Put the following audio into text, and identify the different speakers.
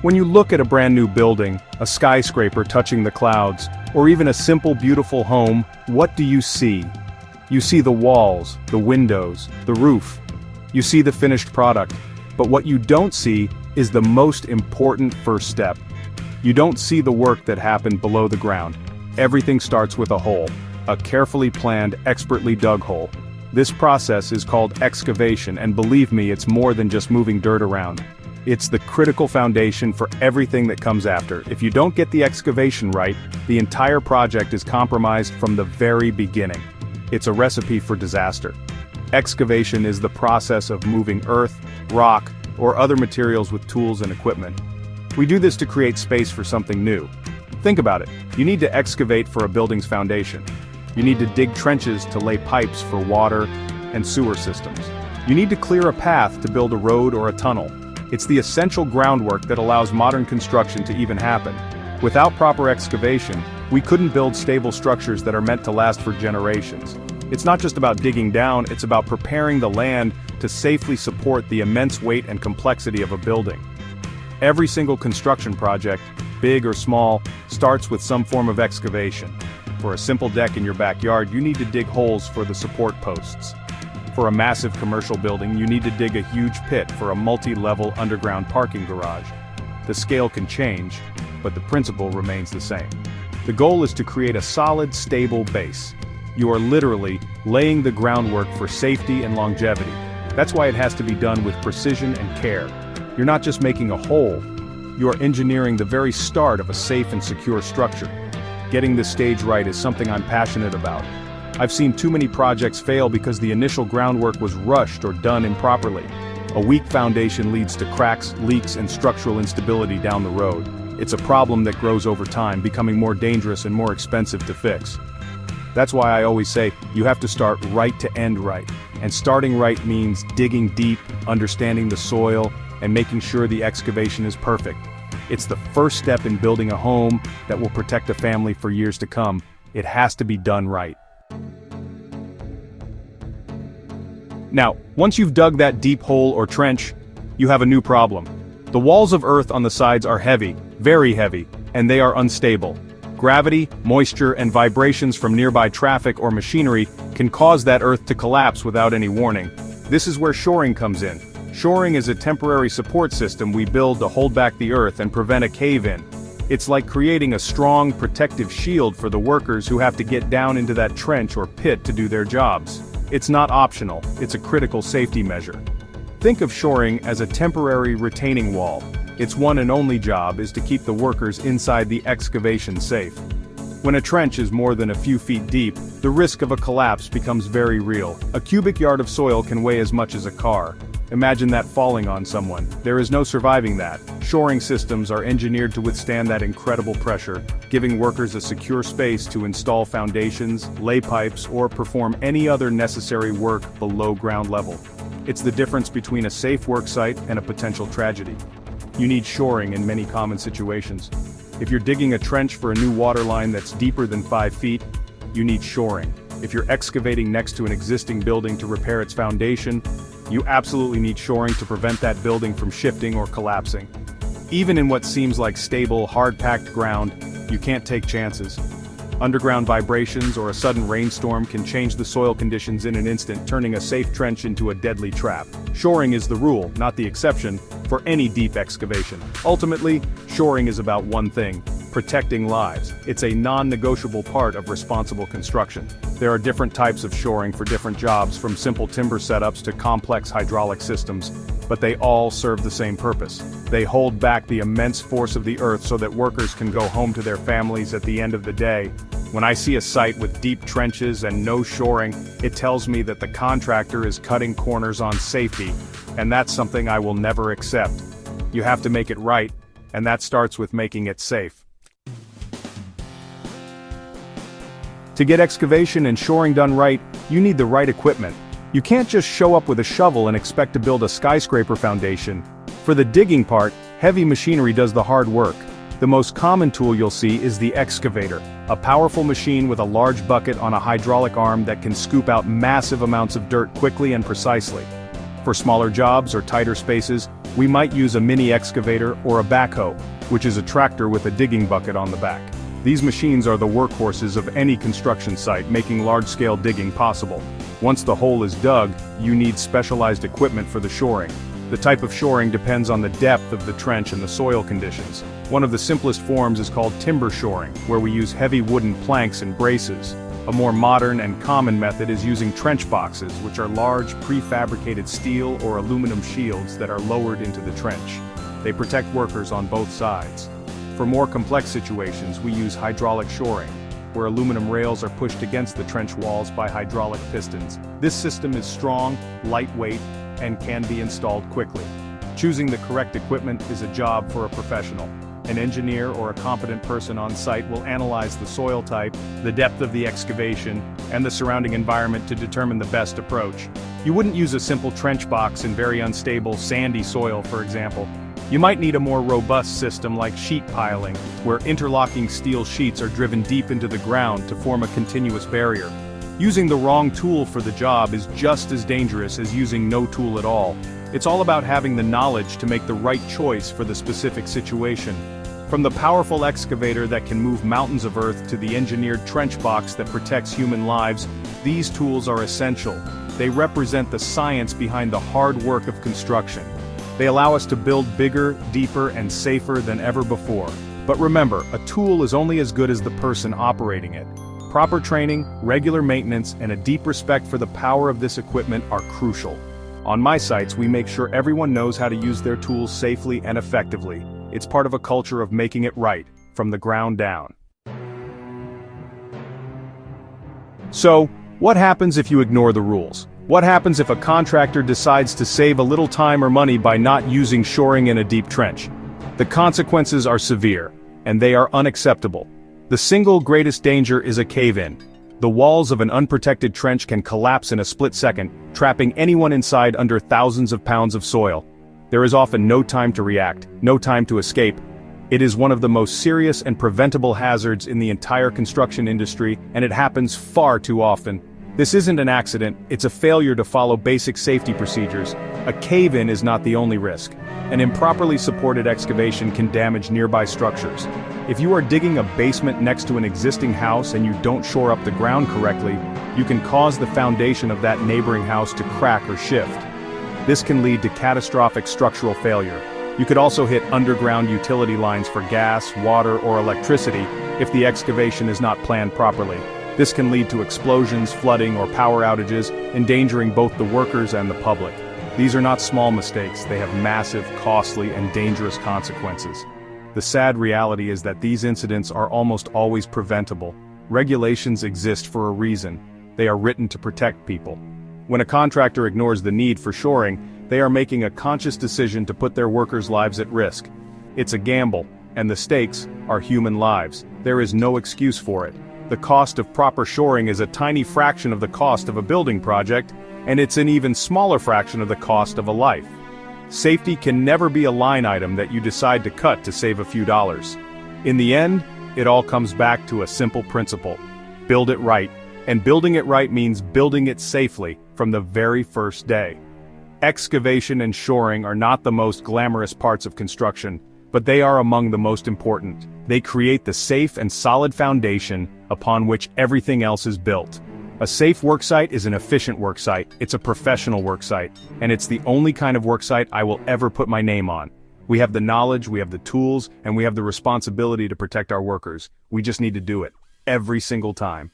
Speaker 1: When you look at a brand new building, a skyscraper touching the clouds, or even a simple beautiful home, what do you see? You see the walls, the windows, the roof. You see the finished product. But what you don't see is the most important first step. You don't see the work that happened below the ground. Everything starts with a hole, a carefully planned, expertly dug hole. This process is called excavation, and believe me, it's more than just moving dirt around. It's the critical foundation for everything that comes after. If you don't get the excavation right, the entire project is compromised from the very beginning. It's a recipe for disaster. Excavation is the process of moving earth, rock, or other materials with tools and equipment. We do this to create space for something new. Think about it. You need to excavate for a building's foundation. You need to dig trenches to lay pipes for water and sewer systems. You need to clear a path to build a road or a tunnel. It's the essential groundwork that allows modern construction to even happen. Without proper excavation, we couldn't build stable structures that are meant to last for generations. It's not just about digging down, it's about preparing the land to safely support the immense weight and complexity of a building. Every single construction project, big or small, starts with some form of excavation. For a simple deck in your backyard, you need to dig holes for the support posts. For a massive commercial building, you need to dig a huge pit for a multi-level underground parking garage. The scale can change, but the principle remains the same. The goal is to create a solid, stable base. You are literally laying the groundwork for safety and longevity. That's why it has to be done with precision and care. You're not just making a hole, you are engineering the very start of a safe and secure structure. Getting this stage right is something I'm passionate about. I've seen too many projects fail because the initial groundwork was rushed or done improperly. A weak foundation leads to cracks, leaks, and structural instability down the road. It's a problem that grows over time, becoming more dangerous and more expensive to fix. That's why I always say, you have to start right to end right. And starting right means digging deep, understanding the soil, and making sure the excavation is perfect. It's the first step in building a home that will protect a family for years to come. It has to be done right. Now, once you've dug that deep hole or trench, you have a new problem. The walls of earth on the sides are heavy, very heavy, and they are unstable. Gravity, moisture, and vibrations from nearby traffic or machinery can cause that earth to collapse without any warning. This is where shoring comes in. Shoring is a temporary support system we build to hold back the earth and prevent a cave-in. It's like creating a strong, protective shield for the workers who have to get down into that trench or pit to do their jobs. It's not optional, it's a critical safety measure. Think of shoring as a temporary retaining wall. Its one and only job is to keep the workers inside the excavation safe. When a trench is more than a few feet deep, the risk of a collapse becomes very real. A cubic yard of soil can weigh as much as a car. Imagine that falling on someone. There is no surviving that. Shoring systems are engineered to withstand that incredible pressure, giving workers a secure space to install foundations, lay pipes, or perform any other necessary work below ground level. It's the difference between a safe work site and a potential tragedy. You need shoring in many common situations. If you're digging a trench for a new water line that's deeper than 5 feet, you need shoring. If you're excavating next to an existing building to repair its foundation, you absolutely need shoring to prevent that building from shifting or collapsing. Even in what seems like stable, hard-packed ground, you can't take chances. Underground vibrations or a sudden rainstorm can change the soil conditions in an instant, turning a safe trench into a deadly trap. Shoring is the rule, not the exception, for any deep excavation. Ultimately, shoring is about one thing: protecting lives. It's a non-negotiable part of responsible construction. There are different types of shoring for different jobs, from simple timber setups to complex hydraulic systems, but they all serve the same purpose. They hold back the immense force of the earth so that workers can go home to their families at the end of the day. When I see a site with deep trenches and no shoring, it tells me that the contractor is cutting corners on safety, and that's something I will never accept. You have to make it right, and that starts with making it safe. To get excavation and shoring done right, you need the right equipment. You can't just show up with a shovel and expect to build a skyscraper foundation. For the digging part, heavy machinery does the hard work. The most common tool you'll see is the excavator, a powerful machine with a large bucket on a hydraulic arm that can scoop out massive amounts of dirt quickly and precisely. For smaller jobs or tighter spaces, we might use a mini excavator or a backhoe, which is a tractor with a digging bucket on the back. These machines are the workhorses of any construction site, making large-scale digging possible. Once the hole is dug, you need specialized equipment for the shoring. The type of shoring depends on the depth of the trench and the soil conditions. One of the simplest forms is called timber shoring, where we use heavy wooden planks and braces. A more modern and common method is using trench boxes, which are large prefabricated steel or aluminum shields that are lowered into the trench. They protect workers on both sides. For more complex situations, we use hydraulic shoring, where aluminum rails are pushed against the trench walls by hydraulic pistons. This system is strong, lightweight, and can be installed quickly. Choosing the correct equipment is a job for a professional. An engineer or a competent person on site will analyze the soil type, the depth of the excavation, and the surrounding environment to determine the best approach. You wouldn't use a simple trench box in very unstable, sandy soil, for example. You might need a more robust system like sheet piling, where interlocking steel sheets are driven deep into the ground to form a continuous barrier. Using the wrong tool for the job is just as dangerous as using no tool at all. It's all about having the knowledge to make the right choice for the specific situation. From the powerful excavator that can move mountains of earth to the engineered trench box that protects human lives, these tools are essential. They represent the science behind the hard work of construction. They allow us to build bigger, deeper, and safer than ever before. But remember, a tool is only as good as the person operating it. Proper training, regular maintenance, and a deep respect for the power of this equipment are crucial. On my sites, we make sure everyone knows how to use their tools safely and effectively. It's part of a culture of making it right, from the ground down. So, what happens if you ignore the rules? What happens if a contractor decides to save a little time or money by not using shoring in a deep trench? The consequences are severe, and they are unacceptable. The single greatest danger is a cave-in. The walls of an unprotected trench can collapse in a split second, trapping anyone inside under thousands of pounds of soil. There is often no time to react, no time to escape. It is one of the most serious and preventable hazards in the entire construction industry, and it happens far too often. This isn't an accident, it's a failure to follow basic safety procedures. A cave-in is not the only risk. An improperly supported excavation can damage nearby structures. If you are digging a basement next to an existing house and you don't shore up the ground correctly, you can cause the foundation of that neighboring house to crack or shift. This can lead to catastrophic structural failure. You could also hit underground utility lines for gas, water, or electricity if the excavation is not planned properly. This can lead to explosions, flooding, or power outages, endangering both the workers and the public. These are not small mistakes, they have massive, costly, and dangerous consequences. The sad reality is that these incidents are almost always preventable. Regulations exist for a reason. They are written to protect people. When a contractor ignores the need for shoring, they are making a conscious decision to put their workers' lives at risk. It's a gamble, and the stakes are human lives. There is no excuse for it. The cost of proper shoring is a tiny fraction of the cost of a building project, and it's an even smaller fraction of the cost of a life. Safety can never be a line item that you decide to cut to save a few dollars. In the end, it all comes back to a simple principle: build it right. And building it right means building it safely from the very first day. Excavation and shoring are not the most glamorous parts of construction, but they are among the most important. They create the safe and solid foundation upon which everything else is built. A safe worksite is an efficient worksite, it's a professional worksite, and it's the only kind of worksite I will ever put my name on. We have the knowledge, we have the tools, and we have the responsibility to protect our workers. We just need to do it, every single time.